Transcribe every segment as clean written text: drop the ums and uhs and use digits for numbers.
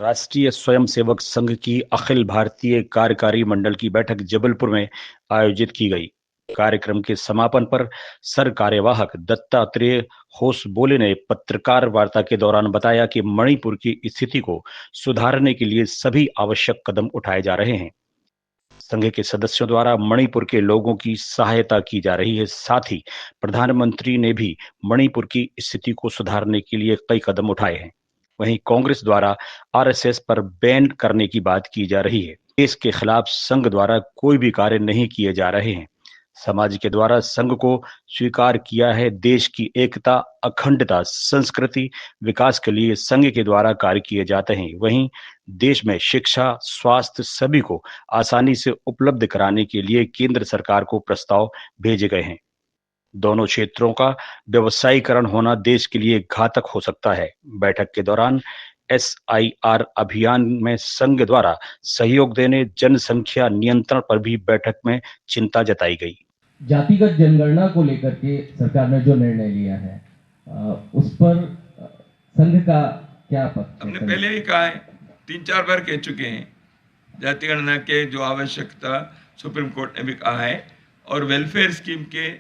राष्ट्रीय स्वयंसेवक संघ की अखिल भारतीय कार्यकारी मंडल की बैठक जबलपुर में आयोजित की गई। कार्यक्रम के समापन पर सर कार्यवाहक दत्तात्रेय होसबोले ने पत्रकार वार्ता के दौरान बताया कि मणिपुर की स्थिति को सुधारने के लिए सभी आवश्यक कदम उठाए जा रहे हैं। संघ के सदस्यों द्वारा मणिपुर के लोगों की सहायता की जा रही है। साथ ही प्रधानमंत्री ने भी मणिपुर की स्थिति को सुधारने के लिए कई कदम उठाए हैं। वहीं कांग्रेस द्वारा आरएसएस पर बैन करने की बात की जा रही है। देश के खिलाफ संघ द्वारा कोई भी कार्य नहीं किए जा रहे हैं। समाज के द्वारा संघ को स्वीकार किया है। देश की एकता, अखंडता, संस्कृति, विकास के लिए संघ के द्वारा कार्य किए जाते हैं। वहीं देश में शिक्षा, स्वास्थ्य सभी को आसानी से उपलब्ध कराने के लिए केंद्र सरकार को प्रस्ताव भेजे गए हैं। दोनों क्षेत्रों का व्यवसायीकरण होना देश के लिए घातक हो सकता है। बैठक के दौरान एसआईआर अभियान में संघ द्वारा सहयोग देने, जनसंख्या नियंत्रण पर भी बैठक में चिंता जताई गई। जातिगत जनगणना को लेकर के सरकार ने जो निर्णय लिया है उस पर संघ का क्या पक्ष है? हमने पहले ही कहा है, 3-4 बार कह चुके हैं, जाति गणना के जो आवश्यकता सुप्रीम कोर्ट ने भी कहा है और वेलफेयर स्कीम के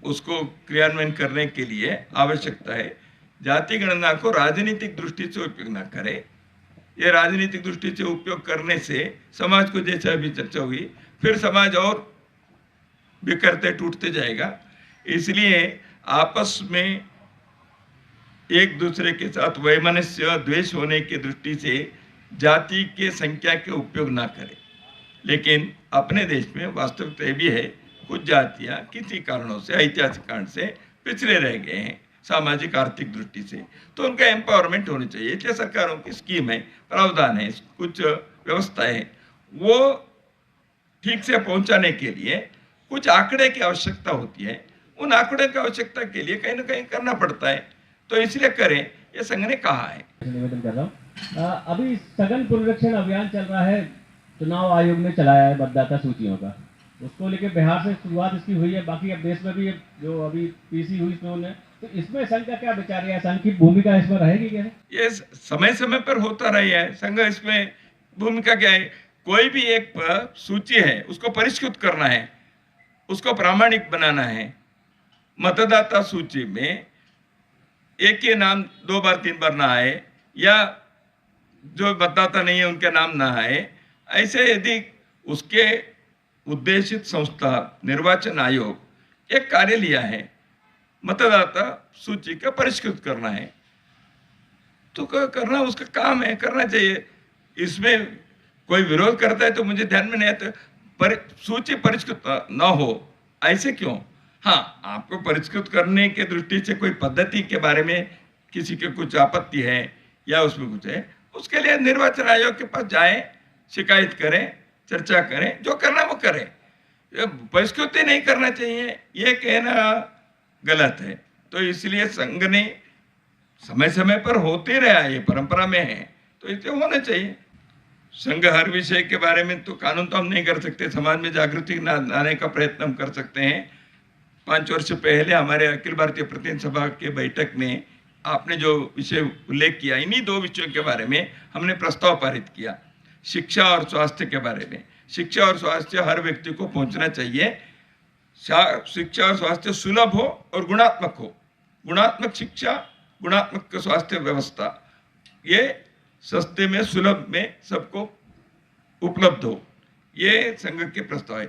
उसको क्रियान्वयन करने के लिए आवश्यकता है। जाति गणना को राजनीतिक दृष्टि से उपयोग न करे। ये राजनीतिक दृष्टि से उपयोग करने से समाज को, जैसा अभी चर्चा हुई, फिर समाज और बिखरते टूटते जाएगा। इसलिए आपस में एक दूसरे के साथ वैमनस्य, द्वेष होने की दृष्टि से जाति के संख्या के उपयोग ना करें। लेकिन अपने देश में वास्तविकता भी है, कुछ जातियां किसी कारणों से, ऐतिहासिक कारण से पिछड़े रह गए हैं सामाजिक आर्थिक दृष्टि से, तो उनका एम्पावरमेंट होनी चाहिए। इसलिए सरकारों की स्कीम है, प्रावधान है, कुछ व्यवस्था है, वो ठीक से पहुंचाने के लिए कुछ आंकड़े की आवश्यकता होती है। उन आंकड़े की आवश्यकता के लिए कहीं ना कहीं करना पड़ता है, तो इसलिए करें, ये संघ ने कहा है। निवेदन कर रहा हूँ। अभी सघन पुनरीक्षण अभियान चल रहा है, चुनाव आयोग ने चलाया है मतदाता सूचियों का, उसको लेकर बिहार से शुरुआत इसकी हुई है। बाकी अब देश में भी जो अभी पीसी हुई इसमें, तो इसमें संघ का क्या विचार है? संघ की भूमिका इसमें रहेगी क्या? ये समय समय पर होता रही है। संघ इसमें भूमिका क्या है? कोई भी एक सूची है, उसको परिष्कृत करना है, उसको प्रामाणिक बनाना है। मतदाता सूची में एक ही नाम 2 बार 3 बार ना आए, या जो मतदाता नहीं है उनके नाम ना आए। ऐसे यदि उसके उद्देशित संस्था निर्वाचन आयोग एक कार्य लिया है, मतदाता सूची का परिष्कृत करना है, तो करना उसका काम है, करना चाहिए। इसमें कोई विरोध करता है तो मुझे ध्यान में नहीं आता। सूची परिष्कृत ना हो, ऐसे क्यों? हाँ, आपको परिष्कृत करने के दृष्टि से कोई पद्धति के बारे में किसी के कुछ आपत्ति है या उसमें कुछ है, उसके लिए निर्वाचन आयोग के पास जाएं, शिकायत करें, चर्चा करें, जो करना वो करें। परिष्कृत ही नहीं करना चाहिए, ये कहना गलत है। तो इसलिए संघ ने समय समय पर होते रहा, ये परंपरा में है, तो इसे होना चाहिए। संघ हर विषय के बारे में तो कानून तो हम नहीं कर सकते, समाज में जागृति लाने का प्रयत्न हम कर सकते हैं। 5 वर्ष पहले हमारे अखिल भारतीय प्रतिनिधि सभा के बैठक में आपने जो विषय उल्लेख किया, इन्हीं 2 विषयों के बारे में हमने प्रस्ताव पारित किया, शिक्षा और स्वास्थ्य के बारे में। शिक्षा और स्वास्थ्य हर व्यक्ति को पहुंचना चाहिए। शिक्षा और स्वास्थ्य सुलभ हो और गुणात्मक हो। गुणात्मक शिक्षा, गुणात्मक स्वास्थ्य व्यवस्था, ये सस्ते में, सुलभ में सबको उपलब्ध हो, ये संघ के प्रस्ताव है।